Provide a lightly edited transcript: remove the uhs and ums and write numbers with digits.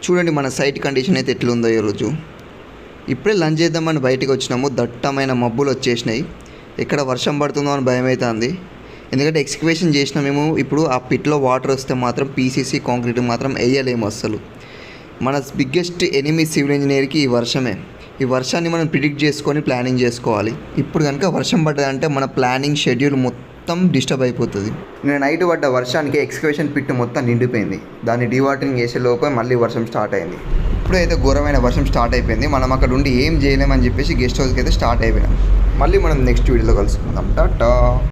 చూడండి మన site condition అయితే ఎట్లుందో ఈరోజు. ఇప్పుడే లంచ్ చేద్దామని బయటికి వచ్చినాము. దట్టమైన మబ్బులు వచ్చేసినాయి. ఎక్కడ వర్షం పడుతుందో అని భయం అవుతుంది. ఎందుకంటే ఎక్స్కవేషన్ చేసినా మేము ఇప్పుడు ఆ పిట్లో వాటర్ వస్తే మాత్రం పీసీసీ కాంక్రీట్ మాత్రం వేయలేము అస్సలు. మన బిగ్గెస్ట్ ఎనిమీ సివిల్ ఇంజనీర్కి ఈ వర్షమే. ఈ వర్షాన్ని మనం ప్రిడిక్ట్ చేసుకొని ప్లానింగ్ చేసుకోవాలి. ఇప్పుడు కనుక వర్షం పడ్డదంటే మన ప్లానింగ్ షెడ్యూల్ మొత్తం డిస్టర్బ్ అయిపోతుంది. నేను నైట్ పడ్డ వర్షానికి ఎక్స్కవేషన్ పిట్ మొత్తం నిండిపోయింది. దాన్ని డీవాటరింగ్ చేసే లోపే మళ్ళీ వర్షం స్టార్ట్ అయింది. ఇప్పుడైతే ఘోరమైన వర్షం స్టార్ట్ అయిపోయింది. మనం అక్కడ ఉండి ఏం చేయలేమని చెప్పేసి గెస్ట్ హౌస్కి అయితే స్టార్ట్ అయిపోయాం. మళ్ళీ మనం నెక్స్ట్ వీడియోలో కలుసుకుందాం. టాటా.